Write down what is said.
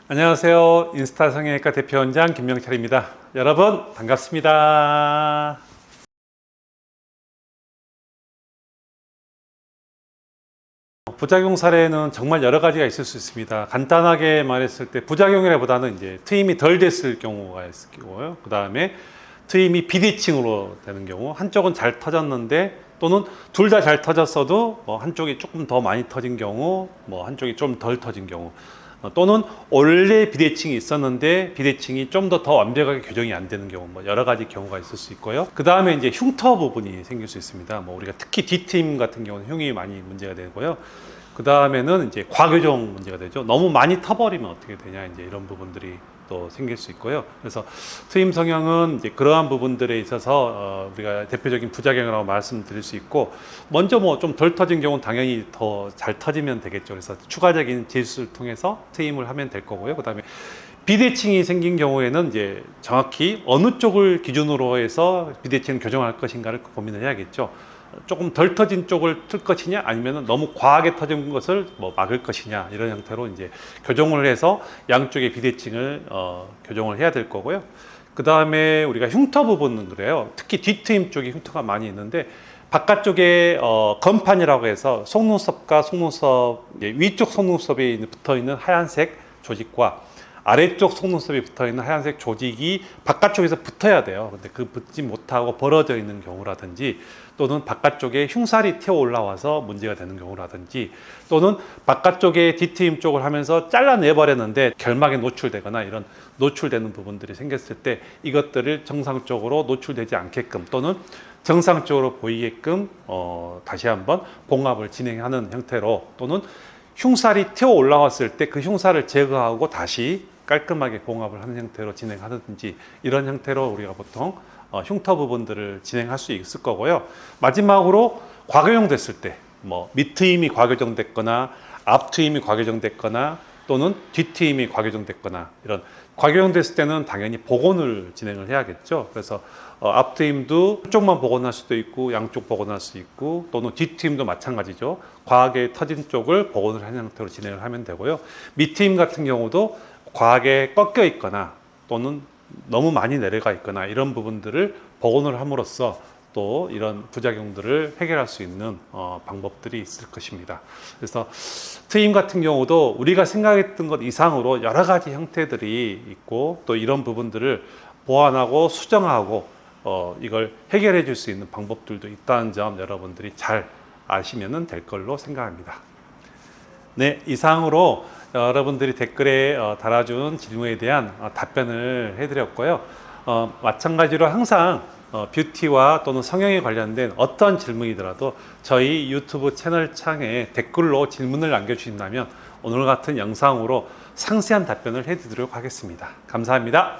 안녕하세요. 인스타 성형외과 대표원장 김명철입니다. 여러분 반갑습니다. 부작용 사례는 정말 여러 가지가 있을 수 있습니다. 간단하게 말했을 때 부작용이라보다는 이제 트임이 덜 됐을 경우가 있을 경우요. 그 다음에 트임이 비대칭으로 되는 경우, 한쪽은 잘 터졌는데 또는 둘 다 잘 터졌어도 한쪽이 조금 더 많이 터진 경우, 한쪽이 좀 덜 터진 경우, 또는 원래 비대칭이 있었는데 비대칭이 좀 더 완벽하게 교정이 안 되는 경우, 여러 가지 경우가 있을 수 있고요. 그 다음에 이제 흉터 부분이 생길 수 있습니다. 우리가 특히 D팀 같은 경우는 흉이 많이 문제가 되고요. 그 다음에는 이제 과교정 문제가 되죠. 너무 많이 터버리면 어떻게 되냐, 이제 이런 부분들이 또 생길 수 있고요. 그래서 트임 성형은 이제 그러한 부분들에 있어서 우리가 대표적인 부작용이라고 말씀드릴 수 있고, 먼저 좀 덜 터진 경우는 당연히 더 잘 터지면 되겠죠. 그래서 추가적인 제수를 통해서 트임을 하면 될 거고요. 그 다음에 비대칭이 생긴 경우에는 이제 정확히 어느 쪽을 기준으로 해서 비대칭을 교정할 것인가를 고민을 해야겠죠. 조금 덜 터진 쪽을 틀 것이냐, 아니면 너무 과하게 터진 것을 막을 것이냐, 이런 형태로 이제 교정을 해서 양쪽의 비대칭을 교정을 해야 될 거고요. 그 다음에 우리가 흉터 부분은 그래요. 특히 뒷트임 쪽에 흉터가 많이 있는데, 바깥쪽에 건판이라고 해서 속눈썹과 속눈썹, 위쪽 속눈썹에 붙어 있는 하얀색 조직과 아래쪽 속눈썹에 붙어 있는 하얀색 조직이 바깥쪽에서 붙어야 돼요. 근데 그 붙지 못하고 벌어져 있는 경우라든지, 또는 바깥쪽에 흉살이 튀어 올라와서 문제가 되는 경우라든지, 또는 바깥쪽에 D트임 쪽을 하면서 잘라내 버렸는데 결막에 노출되거나 이런 노출되는 부분들이 생겼을 때, 이것들을 정상적으로 노출되지 않게끔 또는 정상적으로 보이게끔 다시 한번 봉합을 진행하는 형태로, 또는 흉살이 튀어 올라왔을 때 그 흉살을 제거하고 다시 깔끔하게 봉합을 하는 형태로 진행하든지, 이런 형태로 우리가 보통 흉터 부분들을 진행할 수 있을 거고요. 마지막으로 과교정 됐을 때, 밑트임이 과교정됐거나 앞트임이 과교정됐거나 또는 뒷트임이 과교정됐거나, 이런 과교정됐을 때는 당연히 복원을 진행을 해야겠죠. 그래서 앞트임도 한쪽만 복원할 수도 있고 양쪽 복원할 수 있고, 또는 뒷트임도 마찬가지죠. 과하게 터진 쪽을 복원을 하는 형태로 진행을 하면 되고요. 밑트임 같은 경우도 과하게 꺾여 있거나 또는 너무 많이 내려가 있거나 이런 부분들을 복원을 함으로써 또 이런 부작용들을 해결할 수 있는 방법들이 있을 것입니다. 그래서 트임 같은 경우도 우리가 생각했던 것 이상으로 여러 가지 형태들이 있고, 또 이런 부분들을 보완하고 수정하고 이걸 해결해 줄 수 있는 방법들도 있다는 점 여러분들이 잘 아시면 될 걸로 생각합니다. 네, 이상으로 여러분들이 댓글에 달아준 질문에 대한 답변을 해드렸고요. 마찬가지로 항상 뷰티와 또는 성형에 관련된 어떤 질문이더라도 저희 유튜브 채널 창에 댓글로 질문을 남겨주신다면 오늘 같은 영상으로 상세한 답변을 해드리도록 하겠습니다. 감사합니다.